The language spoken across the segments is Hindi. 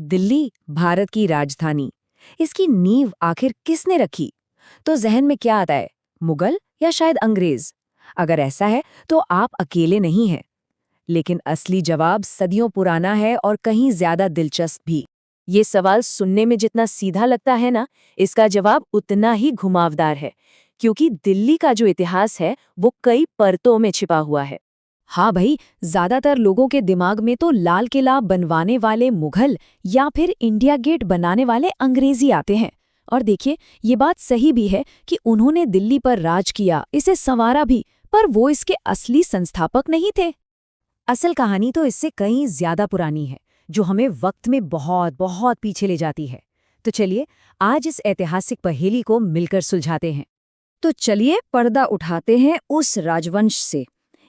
दिल्ली, भारत की राजधानी, इसकी नींव आखिर किसने रखी? तो जहन में क्या आता है, मुगल या शायद अंग्रेज? अगर ऐसा है तो आप अकेले नहीं हैं। लेकिन असली जवाब सदियों पुराना है और कहीं ज्यादा दिलचस्प भी। ये सवाल सुनने में जितना सीधा लगता है ना, इसका जवाब उतना ही घुमावदार है, क्योंकि दिल्ली का जो इतिहास है वो कई परतों में छिपा हुआ है। हाँ भाई, ज्यादातर लोगों के दिमाग में तो लाल किला बनवाने वाले मुगल या फिर इंडिया गेट बनाने वाले अंग्रेजी आते हैं। और देखिए, ये बात सही भी है कि उन्होंने दिल्ली पर राज किया, इसे संवारा भी, पर वो इसके असली संस्थापक नहीं थे। असल कहानी तो इससे कहीं ज्यादा पुरानी है, जो हमें वक्त में बहुत बहुत पीछे ले जाती है। तो चलिए आज इस ऐतिहासिक पहेली को मिलकर सुलझाते हैं। तो चलिए पर्दा उठाते हैं उस राजवंश से,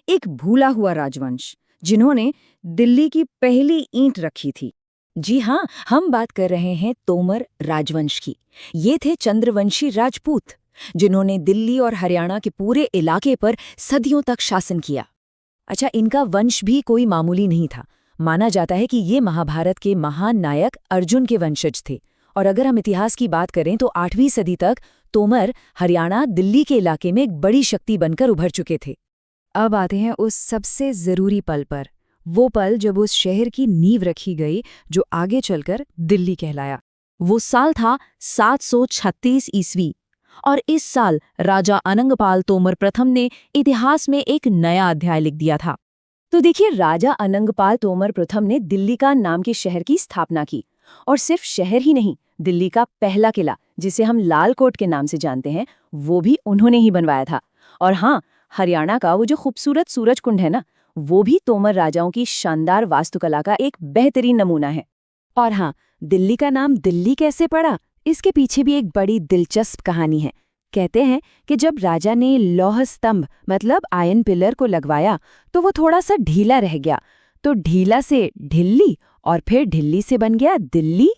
एक भूला हुआ राजवंश जिन्होंने दिल्ली की पहली ईंट रखी थी। जी हाँ, हम बात कर रहे हैं तोमर राजवंश की। ये थे चंद्रवंशी राजपूत, जिन्होंने दिल्ली और हरियाणा के पूरे इलाके पर सदियों तक शासन किया। अच्छा, इनका वंश भी कोई मामूली नहीं था। माना जाता है कि ये महाभारत के महान नायक अर्जुन के वंशज थे। और अगर हम इतिहास की बात करें तो 8वीं सदी तक तोमर हरियाणा दिल्ली के इलाके में एक बड़ी शक्ति बनकर उभर चुके थे। अब आते हैं उस सबसे जरूरी पल पर, वो पल जब उस शहर की नींव रखी गई जो आगे चलकर दिल्ली कहलाया। वो साल था 736 ईस्वी, और इस साल राजा अनंगपाल तोमर प्रथम ने इतिहास में एक नया अध्याय लिख दिया था। तो देखिए, राजा अनंगपाल तोमर प्रथम ने दिल्ली का नाम के शहर की स्थापना की। और सिर्फ शहर ही नहीं, दिल्ली का पहला किला, जिसे हम लाल कोट के नाम से जानते हैं, वो भी उन्होंने ही बनवाया था। और हाँ, हरियाणा का वो जो खूबसूरत सूरज कुंड है ना, वो भी तोमर राजाओं की शानदार वास्तुकला का एक बेहतरीन नमूना है। और हाँ, दिल्ली का नाम दिल्ली कैसे पड़ा, इसके पीछे भी एक बड़ी दिलचस्प कहानी है। कहते हैं कि जब राजा ने लौह स्तंभ मतलब आयन पिलर को लगवाया तो वो थोड़ा सा ढीला रह गया, तो ढीला से ढिल्ली और फिर ढिल्ली से बन गया दिल्ली।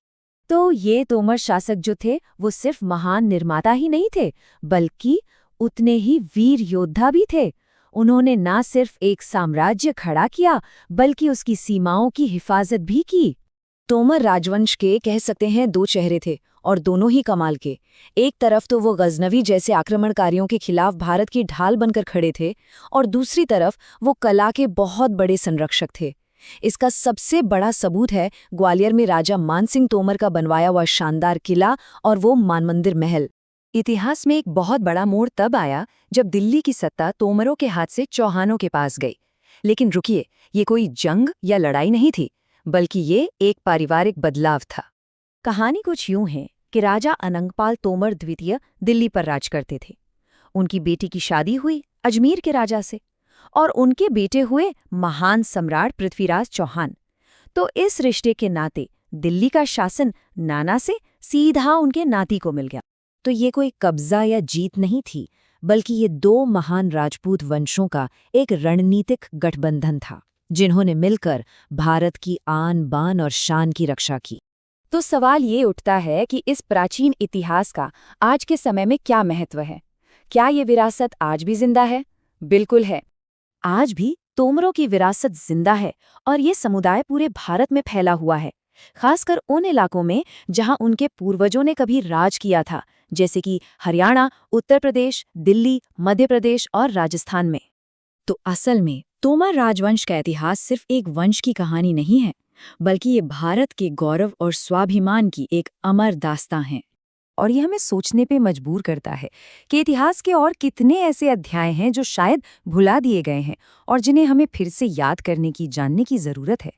तो ये तोमर शासक जो थे वो सिर्फ महान निर्माता ही नहीं थे, बल्कि उतने ही वीर योद्धा भी थे। उन्होंने ना सिर्फ एक साम्राज्य खड़ा किया, बल्कि उसकी सीमाओं की हिफाजत भी की। तोमर राजवंश के कह सकते हैं 2 चेहरे थे, और दोनों ही कमाल के। एक तरफ तो वो गजनवी जैसे आक्रमणकारियों के खिलाफ भारत की ढाल बनकर खड़े थे, और दूसरी तरफ वो कला के बहुत बड़े संरक्षक थे। इसका सबसे बड़ा सबूत है ग्वालियर में राजा मानसिंह तोमर का बनवाया हुआ शानदार किला और वो मानमंदिर महल। इतिहास में एक बहुत बड़ा मोड़ तब आया जब दिल्ली की सत्ता तोमरों के हाथ से चौहानों के पास गई। लेकिन रुकिए, ये कोई जंग या लड़ाई नहीं थी, बल्कि ये एक पारिवारिक बदलाव था। कहानी कुछ यूं है कि राजा अनंगपाल तोमर द्वितीय दिल्ली पर राज करते थे। उनकी बेटी की शादी हुई अजमेर के राजा से, और उनके बेटे हुए महान सम्राट पृथ्वीराज चौहान। तो इस रिश्ते के नाते दिल्ली का शासन नाना से सीधा उनके नाती को मिल गया। तो ये कोई कब्जा या जीत नहीं थी, बल्कि ये 2 महान राजपूत वंशों का एक रणनीतिक गठबंधन था, जिन्होंने मिलकर भारत की आन बान और शान की रक्षा की। तो सवाल ये उठता है कि इस प्राचीन इतिहास का आज के समय में क्या महत्व है? क्या ये विरासत आज भी जिंदा है? बिल्कुल है। आज भी तोमरों की विरासत जिंदा है, और ये समुदाय पूरे भारत में फैला हुआ है, खासकर उन इलाकों में जहां उनके पूर्वजों ने कभी राज किया था, जैसे कि हरियाणा, उत्तर प्रदेश, दिल्ली, मध्य प्रदेश और राजस्थान में। तो असल में तोमर राजवंश का इतिहास सिर्फ एक वंश की कहानी नहीं है, बल्कि ये भारत के गौरव और स्वाभिमान की एक अमर दास्तां है। और ये हमें सोचने पे मजबूर करता है कि इतिहास के और कितने ऐसे अध्याय हैं जो शायद भुला दिए गए हैं और जिन्हें हमें फिर से याद करने की, जानने की जरूरत है।